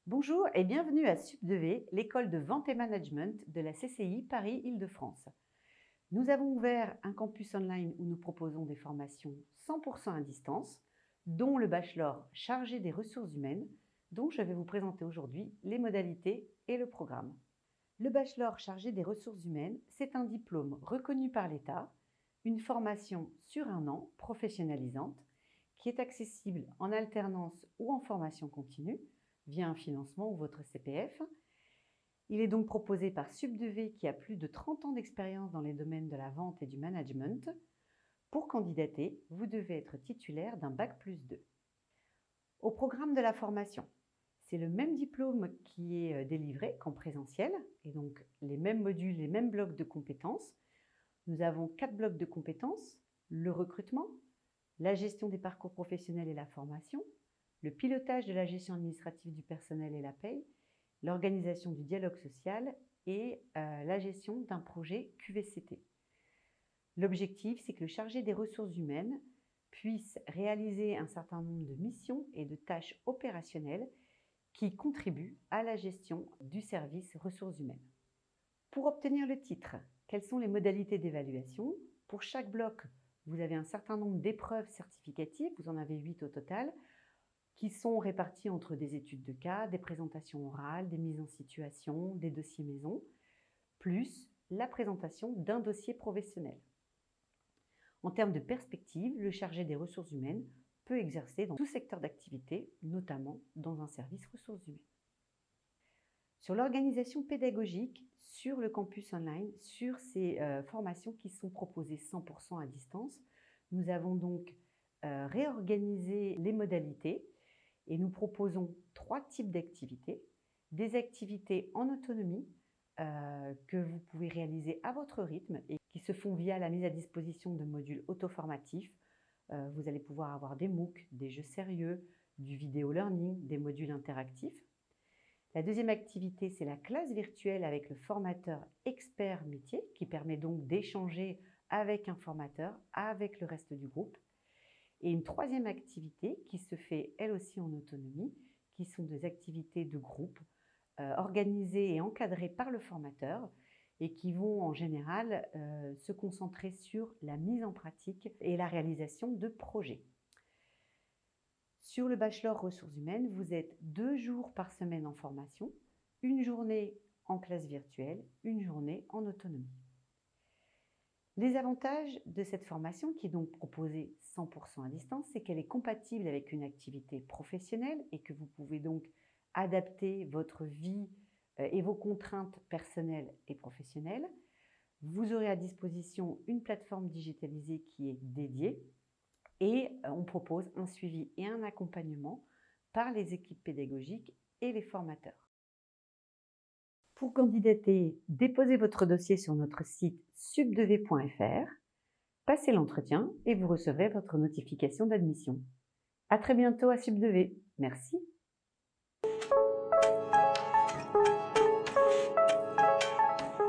Bonjour et bienvenue à Sub2V, l'école de vente et management de la CCI Paris-Île-de-France. Nous avons ouvert un campus online où nous proposons des formations 100% à distance, dont le bachelor chargé des ressources humaines, dont je vais vous présenter aujourd'hui les modalités et le programme. Le bachelor chargé des ressources humaines, c'est un diplôme reconnu par l'État, une formation sur un an professionnalisante qui est accessible en alternance ou en formation continue via un financement ou votre CPF. Il est donc proposé par Sub2V qui a plus de 30 ans d'expérience dans les domaines de la vente et du management. Pour candidater, vous devez être titulaire d'un Bac+2. Au programme de la formation, c'est le même diplôme qui est délivré qu'en présentiel, et donc les mêmes modules, les mêmes blocs de compétences. Nous avons 4 blocs de compétences: le recrutement, la gestion des parcours professionnels et la formation, le pilotage de la gestion administrative du personnel et la paye, l'organisation du dialogue social et la gestion d'un projet QVCT. L'objectif, c'est que le chargé des ressources humaines puisse réaliser un certain nombre de missions et de tâches opérationnelles qui contribuent à la gestion du service ressources humaines. Pour obtenir le titre, quelles sont les modalités d'évaluation? Pour chaque bloc, vous avez un certain nombre d'épreuves certificatives, vous en avez 8 au total, qui sont réparties entre des études de cas, des présentations orales, des mises en situation, des dossiers maison, plus la présentation d'un dossier professionnel. En termes de perspective, le chargé des ressources humaines peut exercer dans tout secteur d'activité, notamment dans un service ressources humaines. Sur l'organisation pédagogique, sur le campus online, sur ces formations qui sont proposées 100% à distance, nous avons donc réorganisé les modalités et nous proposons 3 types d'activités. Des activités en autonomie que vous pouvez réaliser à votre rythme et qui se font via la mise à disposition de modules auto-formatifs. Vous allez pouvoir avoir des MOOC, des jeux sérieux, du vidéo learning, des modules interactifs. La deuxième activité, c'est la classe virtuelle avec le formateur expert métier qui permet donc d'échanger avec un formateur, avec le reste du groupe. Et une troisième activité qui se fait elle aussi en autonomie, qui sont des activités de groupe organisées et encadrées par le formateur et qui vont en général se concentrer sur la mise en pratique et la réalisation de projets. Sur le bachelor ressources humaines, vous êtes 2 jours par semaine en formation, une journée en classe virtuelle, une journée en autonomie. Les avantages de cette formation, qui est donc proposée 100% à distance, c'est qu'elle est compatible avec une activité professionnelle et que vous pouvez donc adapter votre vie et vos contraintes personnelles et professionnelles. Vous aurez à disposition une plateforme digitalisée qui est dédiée et on propose un suivi et un accompagnement par les équipes pédagogiques et les formateurs. Pour candidater, déposez votre dossier sur notre site sub2v.fr, passez l'entretien et vous recevrez votre notification d'admission. À très bientôt à Sub2V. Merci.